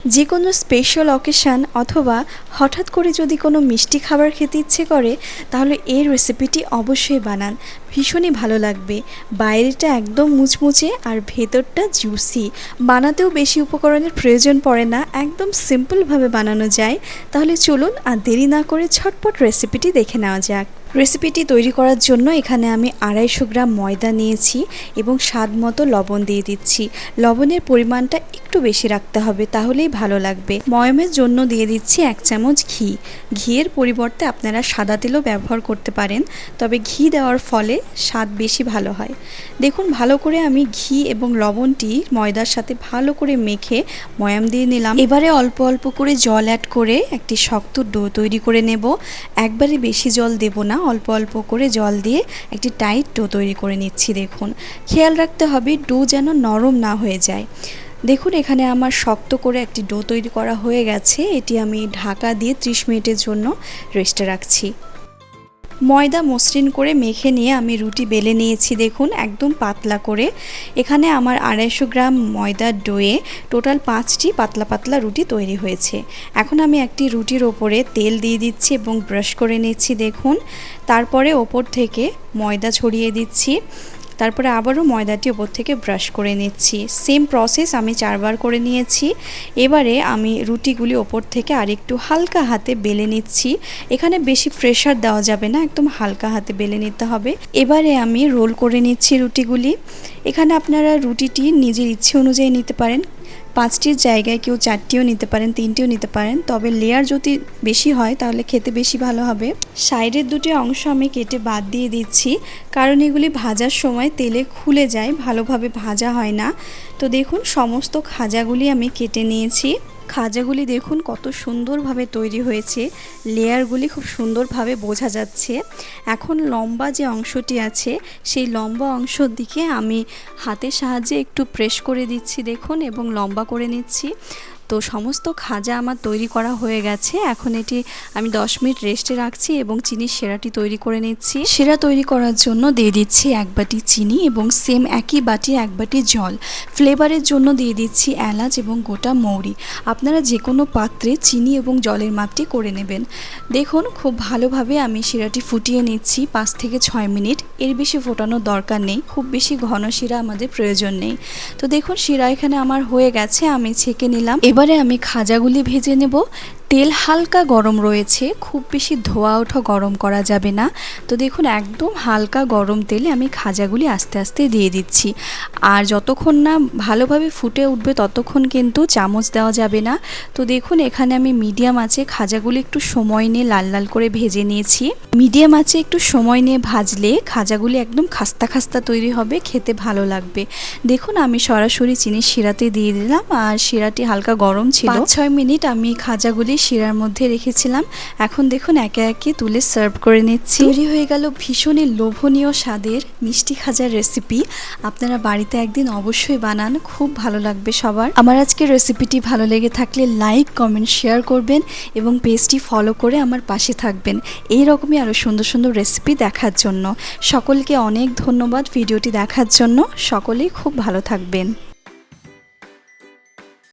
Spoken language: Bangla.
যে কোনো স্পেশাল অকেশান অথবা হঠাৎ করে যদি কোনো মিষ্টি খাবার খেতে ইচ্ছে করে তাহলে এই রেসিপিটি অবশ্যই বানান। ভীষণই ভালো লাগবে। বাইরেটা একদম মুচমুচে আর ভেতরটা জুসি। বানাতেও বেশি উপকরণের প্রয়োজন পড়ে না, একদম সিম্পলভাবে বানানো যায়। তাহলে চলুন আর দেরি না করে ঝটপট রেসিপিটি দেখে নেওয়া যাক। রেসিপিটি তৈরি করার জন্য এখানে আমি 250 গ্রাম ময়দা নিয়েছি এবং স্বাদ মতো লবণ দিয়ে দিচ্ছি। লবণের পরিমাণটা একটু বেশি রাখতে হবে, তাহলেই ভালো লাগবে। ময়মের জন্য দিয়ে দিচ্ছি 1 চামচ ঘি। ঘিয়ের পরিবর্তে আপনারা সাদা তেলও ব্যবহার করতে পারেন, তবে ঘি দেওয়ার ফলে স্বাদ বেশি ভালো হয়। দেখুন, ভালো করে আমি ঘি এবং লবণটি ময়দার সাথে ভালো করে মেখে ময়াম দিয়ে নিলাম। এবারে অল্প অল্প করে জল অ্যাড করে একটি শক্ত ডো তৈরি করে নেব। একবারে বেশি জল দেব না, অল্প অল্প করে জল দিয়ে একটি টাইট ডো তৈরি করে নিচ্ছি। দেখুন, খেয়াল রাখতে হবে ডো যেন নরম না হয়ে যায়। দেখুন, এখানে আমার শক্ত করে একটি ডো তৈরি করা হয়ে গেছে। এটি আমি ঢাকা দিয়ে 30 মিনিটের জন্য রেস্টে রাখছি। ময়দা মসৃণ করে মেখে নিয়ে আমি রুটি বেলে নিয়েছি। দেখুন, একদম পাতলা করে। এখানে আমার 250 গ্রাম ময়দার ডোয়ে টোটাল 5টি পাতলা পাতলা রুটি তৈরি হয়েছে। এখন আমি একটি রুটির ওপরে তেল দিয়ে দিচ্ছি এবং ব্রাশ করে নিচ্ছি। দেখুন, তারপরে ওপর থেকে ময়দা ছড়িয়ে দিচ্ছি। তারপরে আবারও ময়দাটি ওপর থেকে ব্রাশ করে নিচ্ছি। সেম প্রসেস আমি 4 বার করে নিয়েছি। এবারে আমি রুটিগুলি ওপর থেকে আরেকটু হালকা হাতে বেলে নিচ্ছি। এখানে বেশি প্রেশার দেওয়া যাবে না, একদম হালকা হাতে বেলে নিতে হবে। এবারে আমি রোল করে নিচ্ছি রুটিগুলি। এখানে আপনারা রুটিটি নিজের ইচ্ছে অনুযায়ী নিতে পারেন। 5টির জায়গায় কেউ 4টিও নিতে পারেন, 3টিও নিতে পারেন, তবে লেয়ার যদি বেশি হয় তাহলে খেতে বেশি ভালো হবে। সাইডের দুটি অংশ আমি কেটে বাদ দিয়ে দিচ্ছি, কারণ এগুলি ভাজার সময় তেলে খুলে যায়, ভালোভাবে ভাজা হয় না। তো দেখুন, সমস্ত খাজাগুলি আমি কেটে নিয়েছি। খাজাগুলি দেখুন কত সুন্দরভাবে তৈরি হয়েছে, লেয়ারগুলি খুব সুন্দরভাবে বোঝা যাচ্ছে। এখন লম্বা যে অংশটি আছে সেই লম্বা অংশের দিকে আমি হাতের সাহায্যে একটু প্রেস করে দিচ্ছি দেখুন, এবং লম্বা করে নিচ্ছি। তো সমস্ত খাজা আমার তৈরি করা হয়ে গেছে। এখন এটি আমি 10 মিনিট রেস্টে রাখছি এবং চিনির শিরাটি তৈরি করে নিচ্ছি। শিরা তৈরি করার জন্য দিয়ে দিচ্ছি 1 বাটি চিনি এবং সেম একই বাটি 1 বাটি জল। ফ্লেভারের জন্য দিয়ে দিচ্ছি এলাচ এবং গোটা মৌরি। আপনারা যে কোনো পাত্রে চিনি এবং জলের মাপটি করে নেবেন। দেখুন, খুব ভালোভাবে আমি শিরাটি ফুটিয়ে নিচ্ছি 5 থেকে 6 মিনিট। এর বেশি ফোটানোর দরকার নেই, খুব বেশি ঘন শিরা আমাদের প্রয়োজন নেই। তো দেখুন, শিরা এখানে আমার হয়ে গেছে, আমি ছেঁকে নিলাম। এবারে আমি খাজাগুলি ভেজে নেব। তেল হালকা গরম রয়েছে, খুব বেশি ধোয়া ওঠা গরম করা যাবে না। তো দেখুন, একদম হালকা গরম তেলে আমি খাজাগুলি আস্তে আস্তে দিয়ে দিচ্ছি। আর যতক্ষণ না ভালোভাবে ফুটে উঠবে ততক্ষণ কিন্তু চামচ দেওয়া যাবে না। তো দেখুন, এখানে আমি মিডিয়াম আঁচে খাজাগুলি একটু সময় নিয়ে লাল লাল করে ভেজে নিয়েছি। মিডিয়াম আঁচে একটু সময় নিয়ে ভাজলে খাজাগুলি একদম খাস্তা খাস্তা তৈরি হবে, খেতে ভালো লাগবে। দেখুন, আমি সরাসরি চিনির শিরাতে দিয়ে দিলাম আর শিরাটি হালকা গরম ছিল। 5-6 মিনিট আমি খাজাগুলি শিরার মধ্যে রেখেছিলাম। এখন দেখুন, একে একে তুলে সার্ভ করে নিচ্ছি। তৈরি হয়ে গেল ভীষণই লোভনীয় স্বাদের মিষ্টি খাজার রেসিপি। আপনারা বাড়িতে একদিন অবশ্যই বানান, খুব ভালো লাগবে সবার। আমার আজকের রেসিপিটি ভালো লেগে থাকলে লাইক, কমেন্ট, শেয়ার করবেন এবং পেজটি ফলো করে আমার পাশে থাকবেন এই রকমই আরও সুন্দর সুন্দর রেসিপি দেখার জন্য। সকলকে অনেক ধন্যবাদ ভিডিওটি দেখার জন্য। সকলেই খুব ভালো থাকবেন।